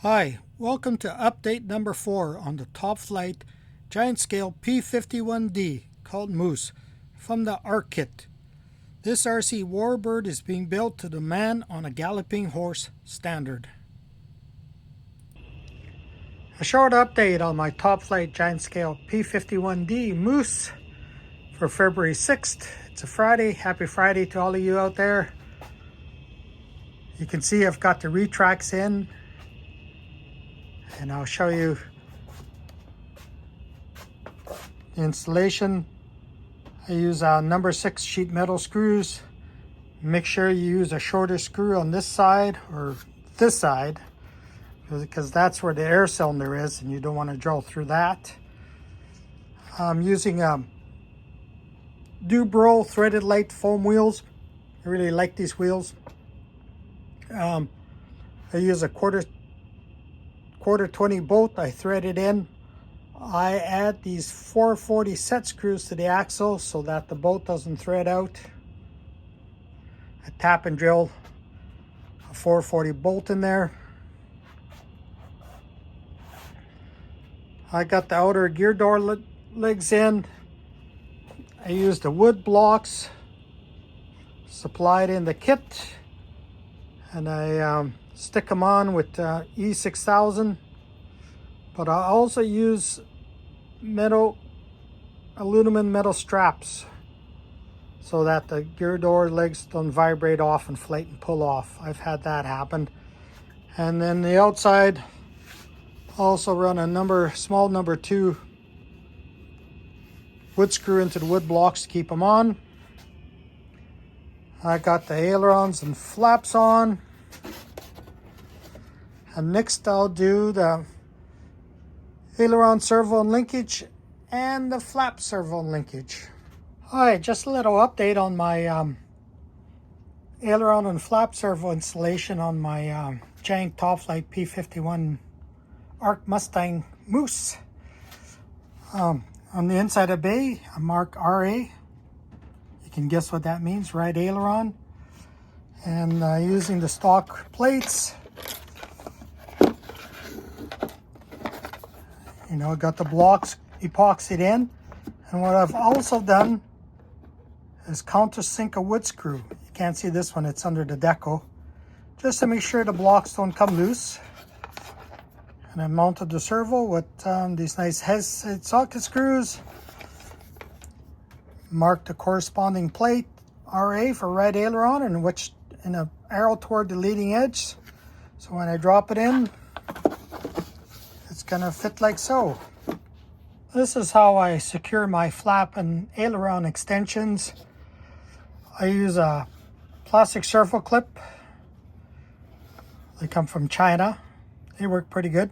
Hi, welcome to update number 4 on the top flight giant scale P-51D called Moose from the ARC kit. This RC warbird is being built to the man on a galloping horse standard. A short update on my top flight giant scale P-51D Moose for February 6th. It's a Friday. Happy Friday to all of you out there. You can see I've got the retracts in, and I'll show you the installation. I use number 6 sheet metal screws. Make sure you use a shorter screw on this side or this side, because that's where the air cylinder is and you don't want to drill through that. I'm using Dubro threaded light foam wheels. I really like these wheels. I use a quarter 20 bolt. I thread it in. I add these 440 set screws to the axle so that the bolt doesn't thread out. I tap and drill a 440 bolt in there. I got the outer gear door legs in. I used the wood blocks supplied in the kit, and I stick them on with E6000. But I also use aluminum metal straps so that the gear door legs don't vibrate off and Flite and pull off. I've had that happen. And then the outside, also run a small number 2 wood screw into the wood blocks to keep them on. I got the ailerons and flaps on. And next I'll do the aileron servo and linkage and the flap servo and linkage. Alright, just a little update on my aileron and flap servo installation on my giant top flight P-51 ARC Mustang Moose. On the inside of the bay, I mark RA. You can guess what that means, right aileron. And using the stock plates, I got the blocks epoxied in. And what I've also done is countersink a wood screw. You can't see this one, it's under the deco. Just to make sure the blocks don't come loose. And I mounted the servo with these nice head socket screws. Marked the corresponding plate, RA for right aileron, and which in an arrow toward the leading edge. So when I drop it in, it's gonna fit like so. This is how I secure my flap and aileron extensions. I use a plastic servo clip. They come from China. They work pretty good.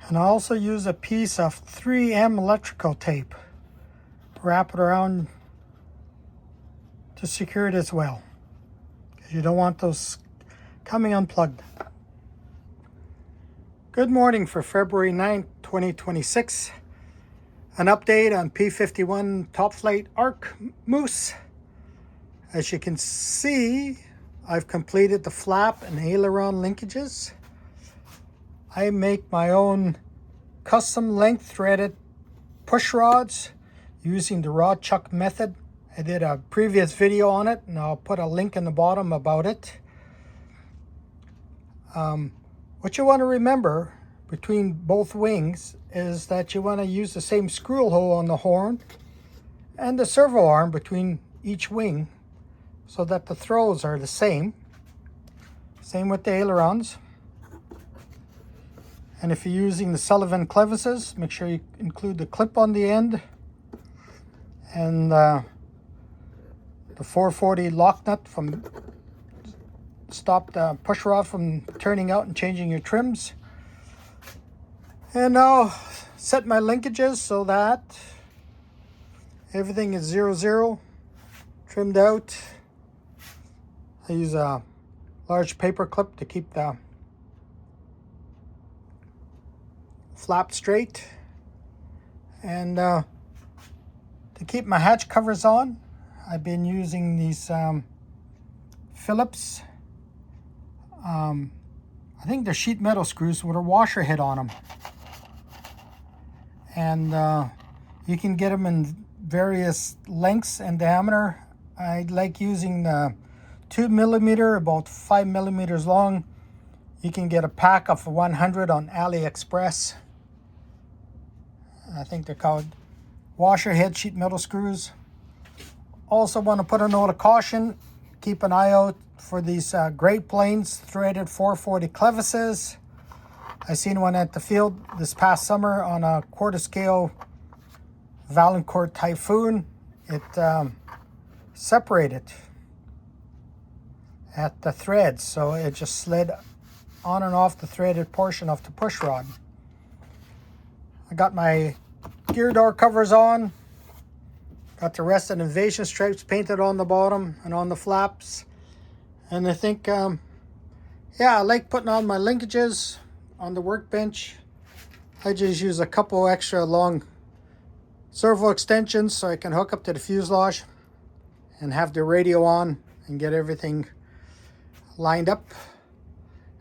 And I also use a piece of 3M electrical tape. Wrap it around to secure it as well, because you don't want those coming unplugged. Good morning for February 9th, 2026. An update on P-51 Top Flight ARC Moose. As you can see, I've completed the flap and aileron linkages. I make my own custom length threaded push rods using the rod chuck method. I did a previous video on it, and I'll put a link in the bottom about it. What you want to remember between both wings is that you want to use the same screw hole on the horn and the servo arm between each wing so that the throws are the same. Same with the ailerons. And if you're using the Sullivan clevises, make sure you include the clip on the end and the 440 lock nut from stop the push rod from turning out and changing your trims. And I'll set my linkages so that everything is 0, trimmed out. I use a large paper clip to keep the flap straight, and to keep my hatch covers on, I've been using these Phillips. I I think they're sheet metal screws with a washer head on them. And you can get them in various lengths and diameter. I like using the 2 millimeter, about 5 millimeters long. You can get a pack of 100 on AliExpress. I think they're called washer head sheet metal screws. Also want to put a note of caution. Keep an eye out for these Great Plains threaded 440 clevises. I seen one at the field this past summer on a quarter scale Valancourt Typhoon. It separated at the threads, so it just slid on and off the threaded portion of the push rod. I got my gear door covers on. Got the rest of the invasion stripes painted on the bottom and on the flaps. And I think, yeah, I like putting on my linkages on the workbench. I just use a couple extra long servo extensions so I can hook up to the fuselage and have the radio on and get everything lined up.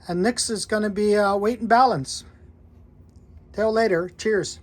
And next is going to be weight and balance. Till later. Cheers.